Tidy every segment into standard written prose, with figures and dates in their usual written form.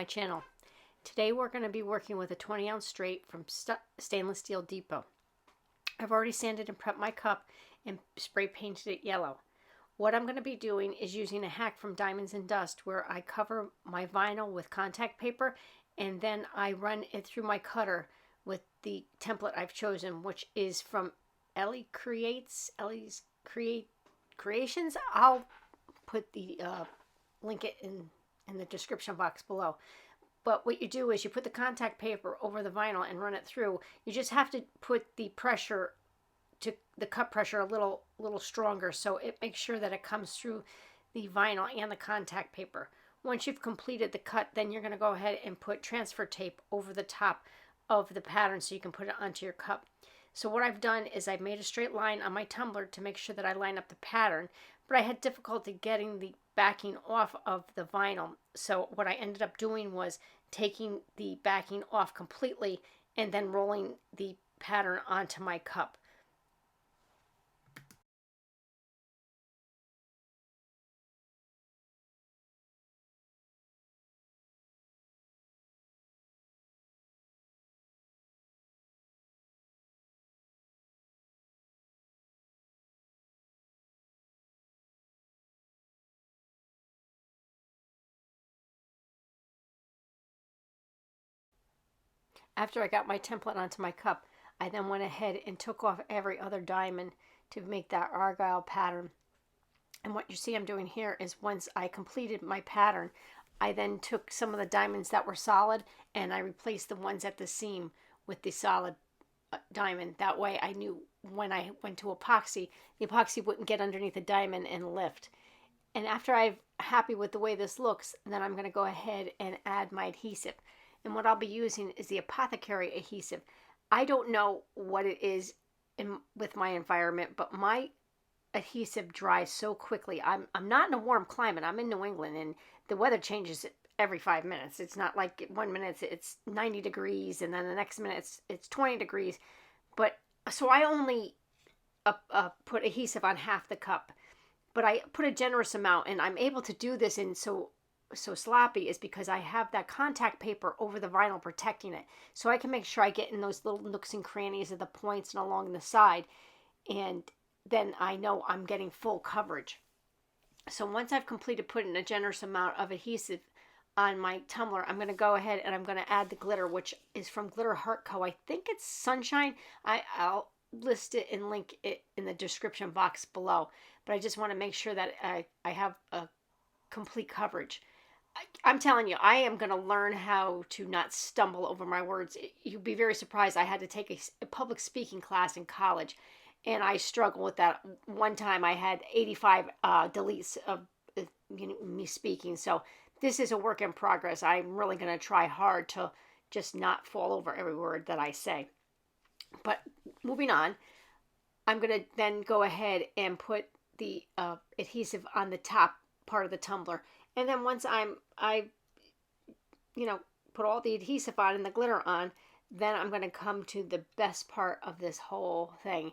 channel. Today we're going to be working with a 20-ounce straight from Stainless Steel Depot. I've already sanded and prepped my cup and spray painted it yellow. What I'm going to be doing is using a hack from Diamonds and Dust where I cover my vinyl with contact paper and then I run it through my cutter with the template I've chosen, which is from Ellies Creations. I'll put the link it in the description box below. But what you do is you put the contact paper over the vinyl and run it through. You just have to put the pressure to the cut pressure a little stronger so it makes sure that it comes through the vinyl and the contact paper. Once you've completed the cut, then you're going to go ahead and put transfer tape over the top of the pattern so you can put it onto your cup. So what I've done is I've made a straight line on my tumbler to make sure that I line up the pattern, but I had difficulty getting the backing off of the vinyl. So what I ended up doing was taking the backing off completely and then rolling the pattern onto my cup. After I got my template onto my cup, I then went ahead and took off every other diamond to make that Argyle pattern. And what you see I'm doing here is once I completed my pattern, I then took some of the diamonds that were solid and I replaced the ones at the seam with the solid diamond. That way I knew when I went to epoxy, the epoxy wouldn't get underneath the diamond and lift. And after I'm happy with the way this looks, then I'm going to go ahead and add my adhesive. And what I'll be using is the Apothecary adhesive. I don't know what it is with my environment, but my adhesive dries so quickly. I'm not in a warm climate. I'm in New England, and the weather changes every 5 minutes. It's not like 1 minute it's 90 degrees, and then the next minute it's 20 degrees. But so I only put adhesive on half the cup, but I put a generous amount, and I'm able to do this in so sloppy is because I have that contact paper over the vinyl protecting it. So I can make sure I get in those little nooks and crannies of the points and along the side. And then I know I'm getting full coverage. So once I've completed putting a generous amount of adhesive on my tumbler, I'm going to go ahead and I'm going to add the glitter, which is from Glitter Heart Co. I think it's Sunshine. I'll list it and link it in the description box below. But I just want to make sure that I have a complete coverage. I'm telling you, I am going to learn how to not stumble over my words. You'd be very surprised. I had to take a public speaking class in college, and I struggled with that. One time I had 85 deletes of me speaking. So this is a work in progress. I'm really going to try hard to just not fall over every word that I say. But moving on, I'm going to then go ahead and put the adhesive on the top part of the tumbler. And then once I put all the adhesive on and the glitter on, then I'm going to come to the best part of this whole thing,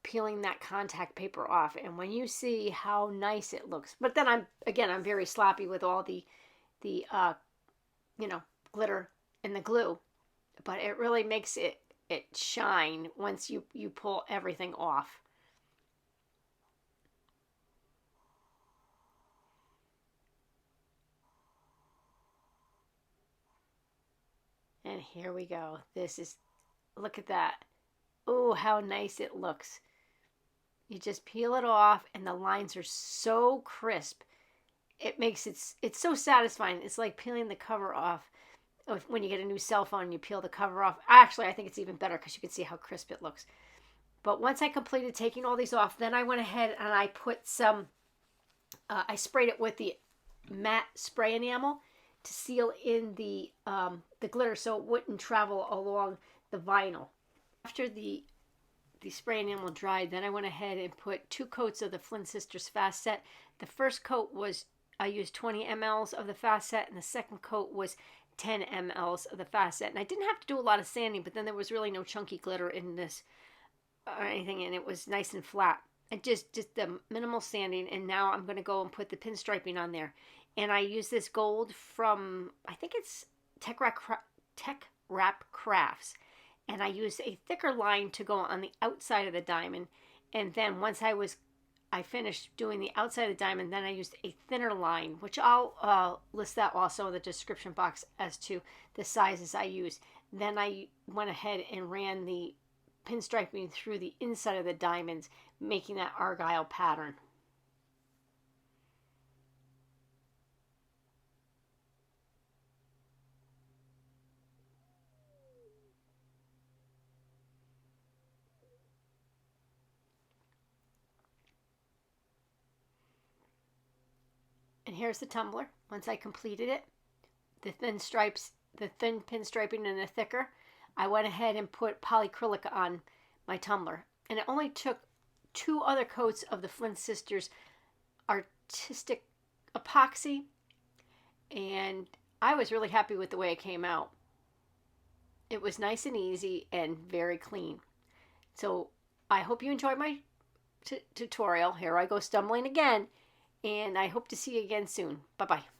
peeling that contact paper off. And when you see how nice it looks, but then I'm very sloppy with all the glitter and the glue, but it really makes it shine once you pull everything off. And here we go. Look at that. Oh, how nice it looks. You just peel it off and the lines are so crisp. It makes it's so satisfying. It's like peeling the cover off. When you get a new cell phone and you peel the cover off. Actually, I think it's even better because you can see how crisp it looks. But once I completed taking all these off, then I went ahead and I put some, I sprayed it with the matte spray enamel to seal in the glitter so it wouldn't travel along the vinyl. After the spray enamel dried, then I went ahead and put 2 coats of the Flynn Sisters Fast Set. The first coat was, I used 20 mLs of the Fast Set, and the second coat was 10 mLs of the Fast Set. And I didn't have to do a lot of sanding, but then there was really no chunky glitter in this or anything, and it was nice and flat. And just the minimal sanding, and now I'm going to go and put the pinstriping on there. And I use this gold from, I think it's Tech Wrap Crafts. And I used a thicker line to go on the outside of the diamond. And then once I finished doing the outside of the diamond, then I used a thinner line, which I'll list that also in the description box as to the sizes I used. Then I went ahead and ran the pinstriping through the inside of the diamonds, making that Argyle pattern. And here's the tumbler. Once I completed it, the thin pinstriping and the thicker, I went ahead and put polyacrylic on my tumbler. And it only took 2 other coats of the Flint Sisters artistic epoxy, and I was really happy with the way it came out. It was nice and easy and very clean. So I hope you enjoyed my tutorial. Here I go stumbling again, and I hope to see you again soon. Bye-bye.